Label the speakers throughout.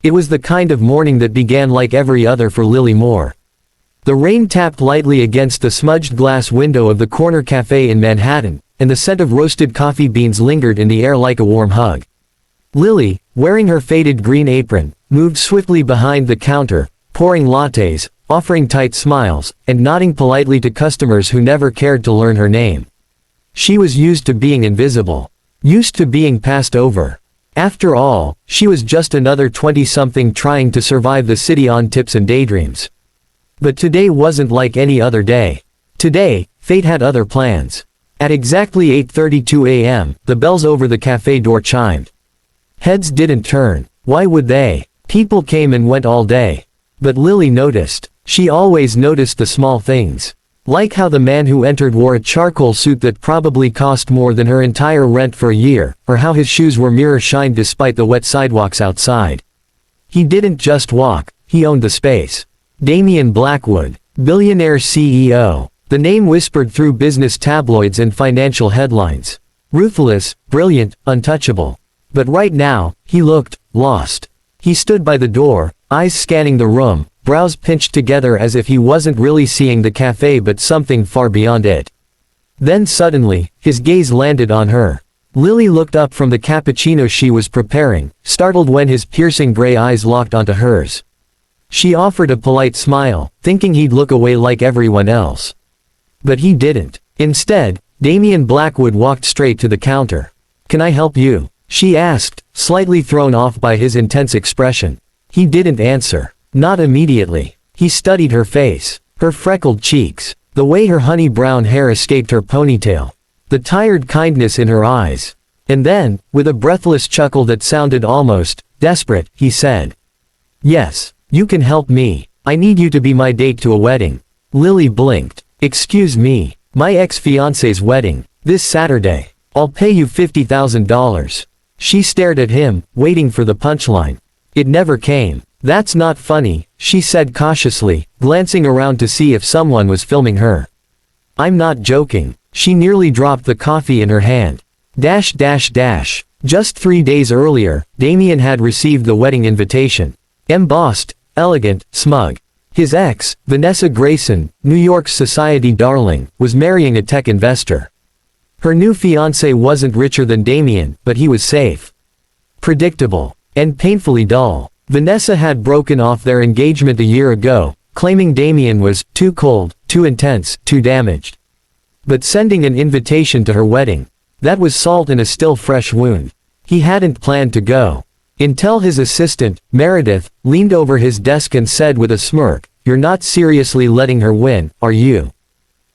Speaker 1: It was the kind of morning that began like every other for Lily Moore. The rain tapped lightly against the smudged glass window of the corner cafe in Manhattan, and the scent of roasted coffee beans lingered in the air like a warm hug. Lily, wearing her faded green apron, moved swiftly behind the counter, pouring lattes, offering tight smiles, and nodding politely to customers who never cared to learn her name. She was used to being invisible. Used to being passed over. After all, she was just another 20-something trying to survive the city on tips and daydreams. But today wasn't like any other day. Today, fate had other plans. At exactly 8:32 a.m., the bells over the cafe door chimed. Heads didn't turn. Why would they? People came and went all day. But Lily noticed. She always noticed the small things. Like how the man who entered wore a charcoal suit that probably cost more than her entire rent for a year, or how his shoes were mirror-shined despite the wet sidewalks outside. He didn't just walk, he owned the space. Damian Blackwood, billionaire CEO. The name whispered through business tabloids and financial headlines. Ruthless, brilliant, untouchable. But right now, he looked lost. He stood by the door, eyes scanning the room, brows pinched together as if he wasn't really seeing the cafe but something far beyond it. Then suddenly, his gaze landed on her. Lily looked up from the cappuccino she was preparing, startled when his piercing gray eyes locked onto hers. She offered a polite smile, thinking he'd look away like everyone else. But he didn't. Instead, Damian Blackwood walked straight to the counter. "Can I help you?" she asked, slightly thrown off by his intense expression. He didn't answer. Not immediately. He studied her face, her freckled cheeks, the way her honey brown hair escaped her ponytail, the tired kindness in her eyes. And then, with a breathless chuckle that sounded almost desperate, he said, "Yes, you can help me. I need you to be my date to a wedding." Lily blinked. "Excuse me, my ex-fiancé's wedding, this Saturday. I'll pay you $50,000. She stared at him, waiting for the punchline. It never came. "That's not funny," she said cautiously, glancing around to see if someone was filming her. "I'm not joking." She nearly dropped the coffee in her hand. Just 3 days earlier, Damian had received the wedding invitation. Embossed, elegant, smug. His ex, Vanessa Grayson, New York's society darling, was marrying a tech investor. Her new fiancé wasn't richer than Damian, but he was safe. Predictable. And painfully dull. Vanessa had broken off their engagement a year ago, claiming Damian was too cold, too intense, too damaged. But sending an invitation to her wedding, that was salt in a still fresh wound. He hadn't planned to go. Until his assistant, Meredith, leaned over his desk and said with a smirk, "You're not seriously letting her win, are you?"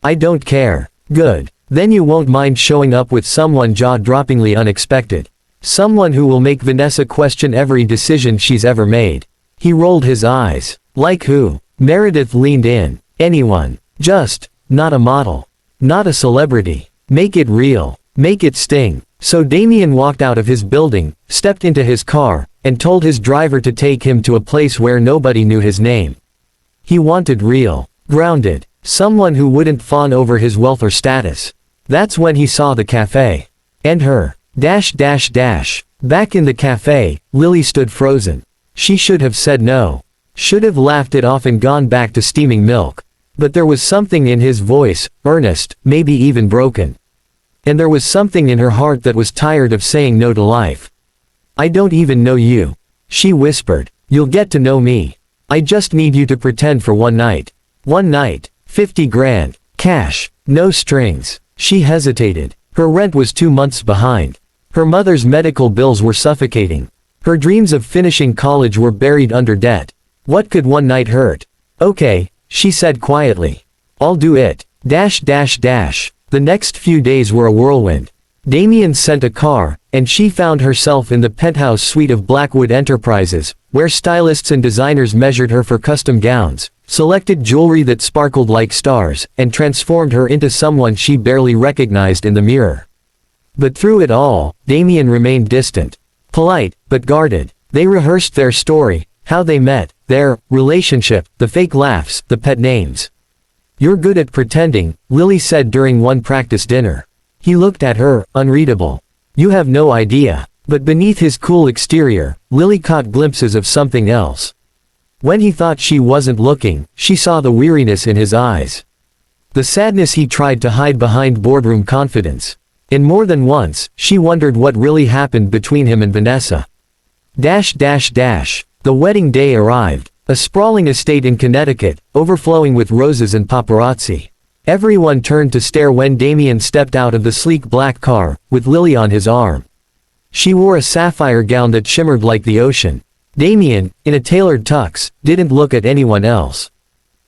Speaker 1: "I don't care." "Good. Then you won't mind showing up with someone jaw-droppingly unexpected. Someone who will make Vanessa question every decision she's ever made." He rolled his eyes. "Like who?" Meredith leaned in. "Anyone. Just, not a model. Not a celebrity. Make it real. Make it sting." So Damian walked out of his building, stepped into his car, and told his driver to take him to a place where nobody knew his name. He wanted real. Grounded. Someone who wouldn't fawn over his wealth or status. That's when he saw the cafe. And her. Back in the cafe, Lily stood frozen. She should have said no. Should have laughed it off and gone back to steaming milk. But there was something in his voice, earnest, maybe even broken. And there was something in her heart that was tired of saying no to life. "I don't even know you," she whispered. "You'll get to know me. I just need you to pretend for one night." One night. 50 grand. Cash. No strings. She hesitated. Her rent was 2 months behind. Her mother's medical bills were suffocating. Her dreams of finishing college were buried under debt. What could one night hurt? "Okay," she said quietly. "I'll do it." The next few days were a whirlwind. Damian sent a car, and she found herself in the penthouse suite of Blackwood Enterprises, where stylists and designers measured her for custom gowns, selected jewelry that sparkled like stars, and transformed her into someone she barely recognized in the mirror. But through it all, Damian remained distant. Polite, but guarded. They rehearsed their story, how they met, their relationship, the fake laughs, the pet names. "You're good at pretending," Lily said during one practice dinner. He looked at her, unreadable. "You have no idea. But beneath his cool exterior, Lily caught glimpses of something else. When he thought she wasn't looking, she saw the weariness in his eyes. The sadness he tried to hide behind boardroom confidence. And more than once, she wondered what really happened between him and Vanessa. The wedding day arrived. A sprawling estate in Connecticut, overflowing with roses and paparazzi. Everyone turned to stare when Damien stepped out of the sleek black car, with Lily on his arm. She wore a sapphire gown that shimmered like the ocean. Damien, in a tailored tux, didn't look at anyone else.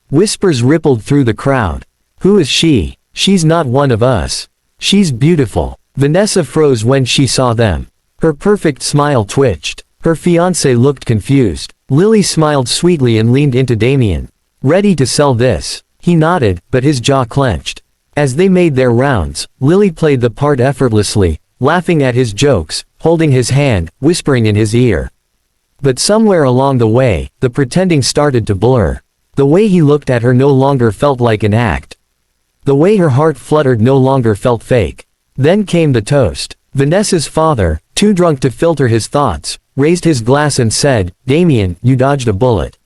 Speaker 1: Whispers rippled through the crowd. "Who is she? She's not one of us. She's beautiful." Vanessa froze when she saw them. Her perfect smile twitched. Her fiancé looked confused. Lily smiled sweetly and leaned into Damien. "Ready to sell this?" He nodded, but his jaw clenched. As they made their rounds, Lily played the part effortlessly, laughing at his jokes, holding his hand, whispering in his ear. But somewhere along the way, the pretending started to blur. The way he looked at her no longer felt like an act. The way her heart fluttered no longer felt fake. Then came the toast. Vanessa's father, too drunk to filter his thoughts, raised his glass and said, "Damien, you dodged a bullet."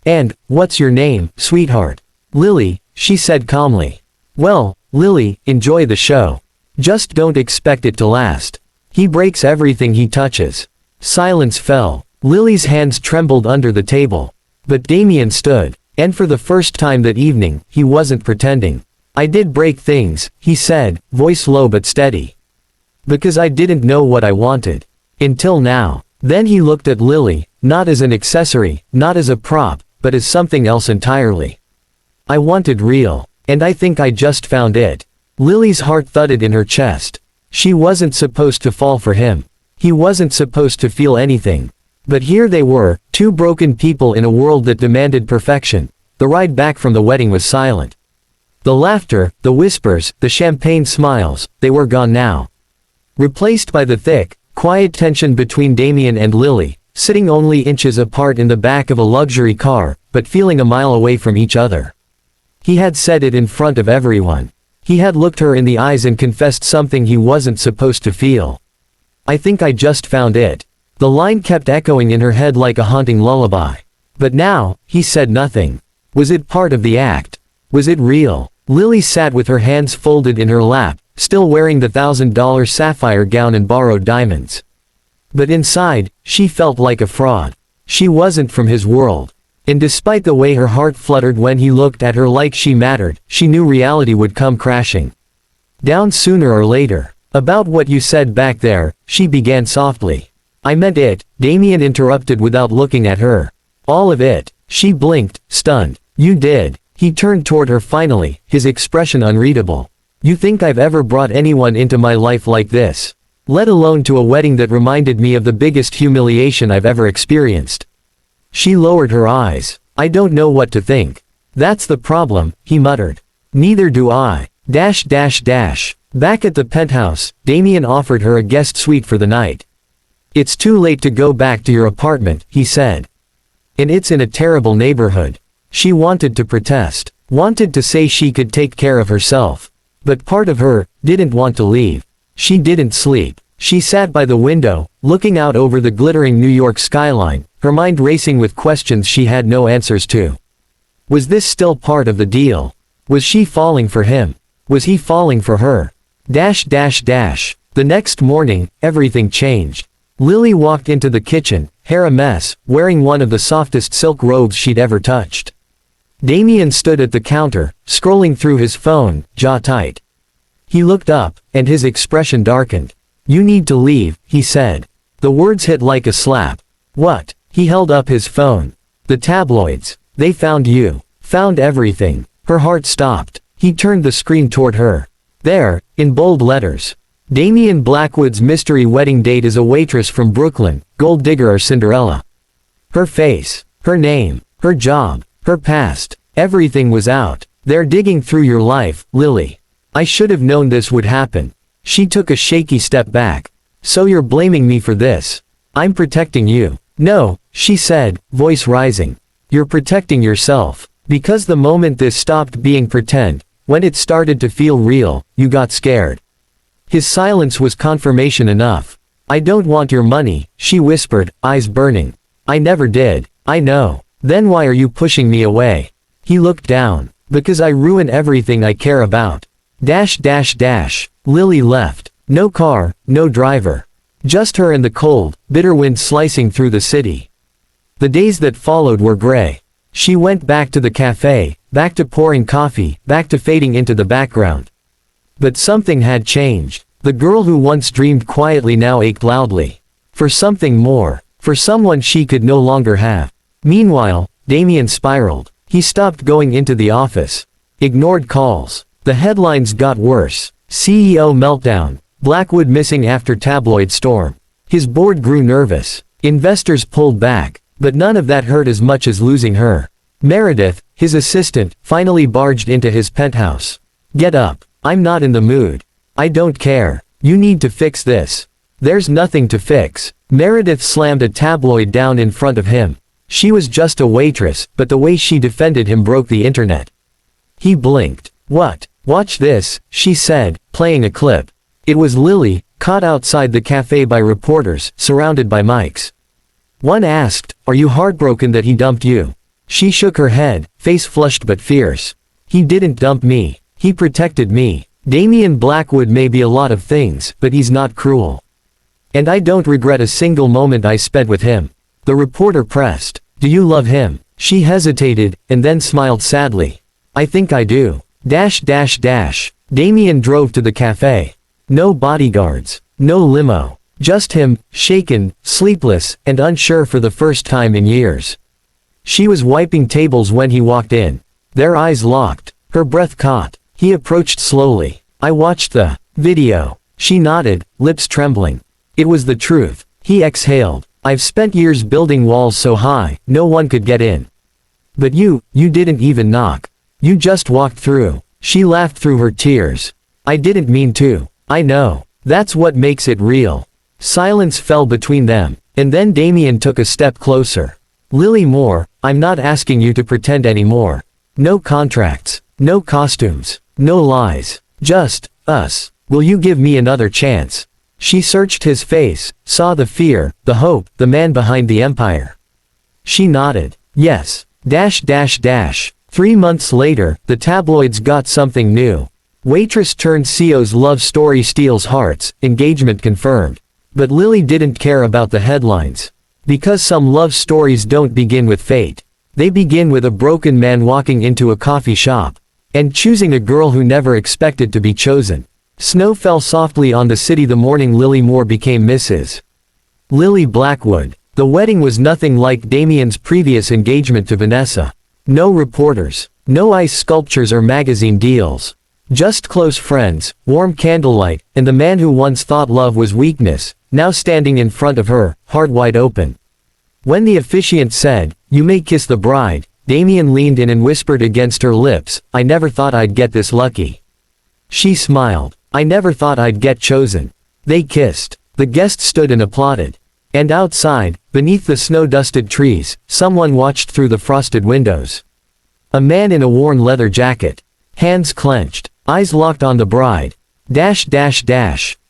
Speaker 1: "And, what's your name, sweetheart?" "Lily," she said calmly. "Well, Lily, enjoy the show. Just don't expect it to last. He breaks everything he touches." Silence fell. Lily's hands trembled under the table. But Damien stood. And for the first time that evening, he wasn't pretending. "I did break things," he said, voice low but steady. "Because I didn't know what I wanted. Until now." Then he looked at Lily, not as an accessory, not as a prop, but as something else entirely. "I wanted real. And I think I just found it." Lily's heart thudded in her chest. She wasn't supposed to fall for him. He wasn't supposed to feel anything. But here they were, two broken people in a world that demanded perfection. The ride back from the wedding was silent. The laughter, the whispers, the champagne smiles, they were gone now. Replaced by the thick, quiet tension between Damien and Lily, sitting only inches apart in the back of a luxury car, but feeling a mile away from each other. He had said it in front of everyone. He had looked her in the eyes and confessed something he wasn't supposed to feel. "I think I just found it." The line kept echoing in her head like a haunting lullaby. But now, he said nothing. Was it part of the act? Was it real? Lily sat with her hands folded in her lap, still wearing the $1,000 sapphire gown and borrowed diamonds. But inside, she felt like a fraud. She wasn't from his world. And despite the way her heart fluttered when he looked at her like she mattered, she knew reality would come crashing down sooner or later. "About what you said back there," she began softly. "I meant it," Damien interrupted without looking at her. "All of it." She blinked, stunned. "You did." He turned toward her finally, his expression unreadable. "You think I've ever brought anyone into my life like this? Let alone to a wedding that reminded me of the biggest humiliation I've ever experienced." She lowered her eyes. "I don't know what to think." "That's the problem," he muttered. "Neither do I." Back at the penthouse, Damien offered her a guest suite for the night. "It's too late to go back to your apartment," he said. "And it's in a terrible neighborhood." She wanted to protest, wanted to say she could take care of herself. But part of her didn't want to leave. She didn't sleep. She sat by the window, looking out over the glittering New York skyline, her mind racing with questions she had no answers to. Was this still part of the deal? Was she falling for him? Was he falling for her? The next morning, everything changed. Lily walked into the kitchen, hair a mess, wearing one of the softest silk robes she'd ever touched. Damien stood at the counter, scrolling through his phone, jaw tight. He looked up, and his expression darkened. "You need to leave," he said. The words hit like a slap. "What?" He held up his phone. "The tabloids. They found you. Found everything." Her heart stopped. He turned the screen toward her. There, in bold letters. "Damien Blackwood's mystery wedding date is a waitress from Brooklyn, gold digger or Cinderella." Her face, her name, her job, her past, everything was out. "They're digging through your life, Lily. I should have known this would happen." She took a shaky step back. "So you're blaming me for this?" "I'm protecting you." "No," she said, voice rising. "You're protecting yourself. Because the moment this stopped being pretend, when it started to feel real, you got scared." His silence was confirmation enough. "I don't want your money," she whispered, eyes burning. "I never did. I know. Then why are you pushing me away?" He looked down. "Because I ruin everything I care about. Lily left. No car, no driver. Just her and the cold, bitter wind slicing through the city. The days that followed were gray. She went back to the cafe, back to pouring coffee, back to fading into the background. But something had changed. The girl who once dreamed quietly now ached loudly. For something more. For someone she could no longer have. Meanwhile, Damien spiraled. He stopped going into the office. Ignored calls. The headlines got worse. CEO meltdown. Blackwood missing after tabloid storm. His board grew nervous. Investors pulled back. But none of that hurt as much as losing her. Meredith, his assistant, finally barged into his penthouse. "Get up. I'm not in the mood. I don't care. You need to fix this." "There's nothing to fix." Meredith slammed a tabloid down in front of him. She was just a waitress, but the way she defended him broke the internet. He blinked. "What? Watch this," she said, playing a clip. It was Lily, caught outside the cafe by reporters, surrounded by mics. One asked, "Are you heartbroken that he dumped you?" She shook her head, face flushed but fierce. "He didn't dump me. He protected me. Damien Blackwood may be a lot of things, but he's not cruel. And I don't regret a single moment I spent with him." The reporter pressed. "Do you love him?" She hesitated, and then smiled sadly. "I think I do. Damien drove to the cafe. No bodyguards. No limo. Just him, shaken, sleepless, and unsure for the first time in years. She was wiping tables when he walked in. Their eyes locked. Her breath caught. He approached slowly. "I watched the video." She nodded, lips trembling. It was the truth. He exhaled. "I've spent years building walls so high, no one could get in. But you didn't even knock. You just walked through." She laughed through her tears. "I didn't mean to. I know. That's what makes it real." Silence fell between them, and then Damien took a step closer. "Lily Moore, I'm not asking you to pretend anymore. No contracts. No costumes. No lies. Just us. Will you give me another chance?" She searched his face, saw the fear, the hope, the man behind the empire. She nodded. "Yes. 3 months later, the tabloids got something new. Waitress turned CEO's love story steals hearts, engagement confirmed. But Lily didn't care about the headlines. Because some love stories don't begin with fate. They begin with a broken man walking into a coffee shop. And choosing a girl who never expected to be chosen. Snow fell softly on the city the morning Lily Moore became Mrs. Lily Blackwood. The wedding was nothing like Damien's previous engagement to Vanessa. No reporters. No ice sculptures or magazine deals. Just close friends, warm candlelight, and the man who once thought love was weakness, now standing in front of her, heart wide open. When the officiant said, "You may kiss the bride," Damien leaned in and whispered against her lips, "I never thought I'd get this lucky." She smiled. "I never thought I'd get chosen." They kissed. The guests stood and applauded. And outside, beneath the snow-dusted trees, someone watched through the frosted windows. A man in a worn leather jacket. Hands clenched. Eyes locked on the bride.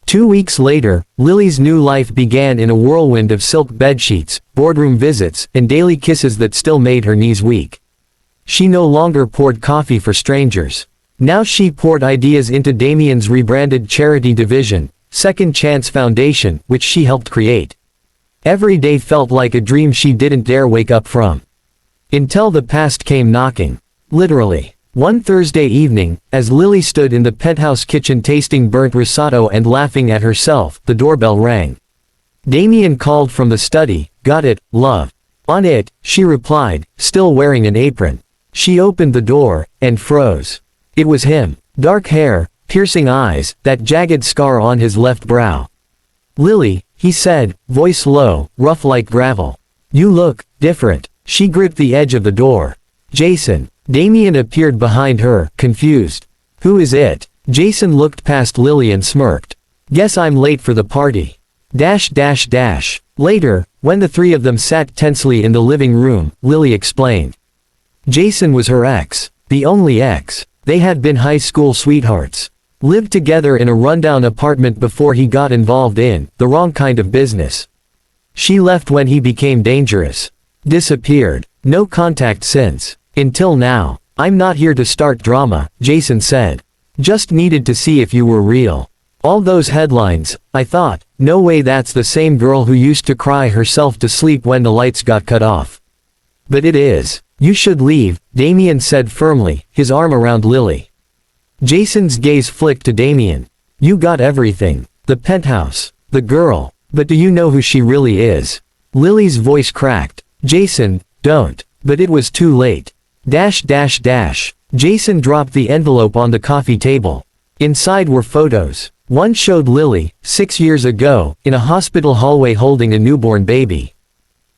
Speaker 1: 2 weeks later, Lily's new life began in a whirlwind of silk bedsheets, boardroom visits, and daily kisses that still made her knees weak. She no longer poured coffee for strangers. Now she poured ideas into Damien's rebranded charity division, Second Chance Foundation, which she helped create. Every day felt like a dream she didn't dare wake up from. Until the past came knocking. Literally. One Thursday evening, as Lily stood in the penthouse kitchen tasting burnt risotto and laughing at herself, the doorbell rang. Damien called from the study. "Got it, love." "On it," she replied, still wearing an apron. She opened the door, and froze. It was him. Dark hair, piercing eyes, that jagged scar on his left brow. "Lily," he said, voice low, rough like gravel. "You look different." She gripped the edge of the door. "Jason." Damien appeared behind her, confused. "Who is it?" Jason looked past Lily and smirked. "Guess I'm late for the party." Later, when the three of them sat tensely in the living room, Lily explained. Jason was her ex. The only ex. They had been high school sweethearts. Lived together in a rundown apartment before he got involved in the wrong kind of business. She left when he became dangerous. Disappeared. No contact since. Until now. I'm not here to start drama, Jason said. Just needed to see if you were real. All those headlines, I thought, no way that's the same girl who used to cry herself to sleep when the lights got cut off. But it is. You should leave, Damien said firmly, his arm around Lily. Jason's gaze flicked to Damien. You got everything. The penthouse. The girl. But do you know who she really is? Lily's voice cracked. Jason, don't. But it was too late. Jason dropped the envelope on the coffee table. Inside were photos. One showed Lily, 6 years ago, in a hospital hallway holding a newborn baby.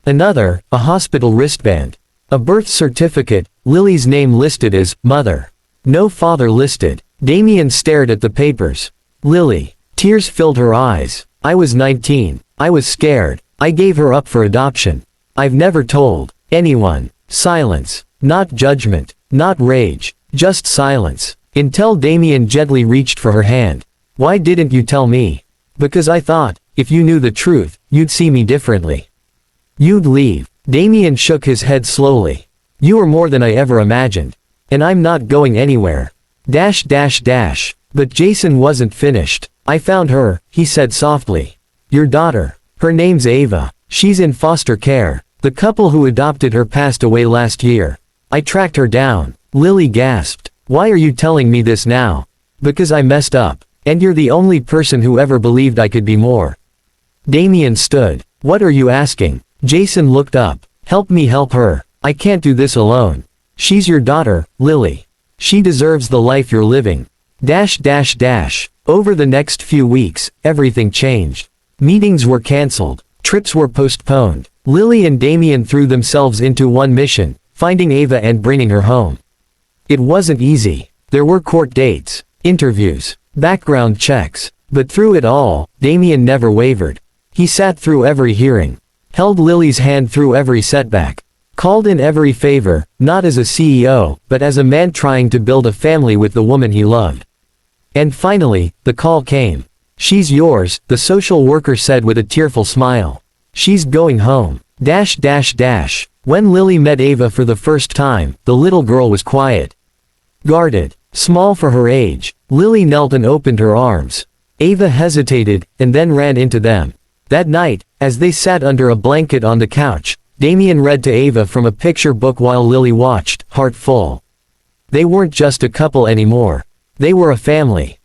Speaker 1: Another, a hospital wristband. A birth certificate, Lily's name listed as mother. No father listed. Damien stared at the papers. Lily. Tears filled her eyes. I was 19. I was scared. I gave her up for adoption. I've never told anyone. Silence. Not judgment. Not rage. Just silence. Until Damien gently reached for her hand. Why didn't you tell me? Because I thought, if you knew the truth, you'd see me differently. You'd leave. Damien shook his head slowly. You are more than I ever imagined. And I'm not going anywhere. But Jason wasn't finished. I found her, he said softly. Your daughter. Her name's Ava. She's in foster care. The couple who adopted her passed away last year. I tracked her down. Lily gasped. Why are you telling me this now? Because I messed up. And you're the only person who ever believed I could be more. Damien stood. What are you asking? Jason looked up. Help me help her. I can't do this alone. She's your daughter, Lily. She deserves the life you're living. Over the next few weeks, everything changed. Meetings were cancelled. Trips were postponed. Lily and Damien threw themselves into one mission, finding Ava and bringing her home. It wasn't easy. There were court dates, interviews, background checks. But through it all, Damien never wavered. He sat through every hearing. Held Lily's hand through every setback. Called in every favor, not as a CEO, but as a man trying to build a family with the woman he loved. And finally, the call came. She's yours, the social worker said with a tearful smile. She's going home. When Lily met Ava for the first time, the little girl was quiet. Guarded. Small for her age. Lily knelt and opened her arms. Ava hesitated, and then ran into them. That night, as they sat under a blanket on the couch, Damien read to Ava from a picture book while Lily watched, heart full. They weren't just a couple anymore. They were a family.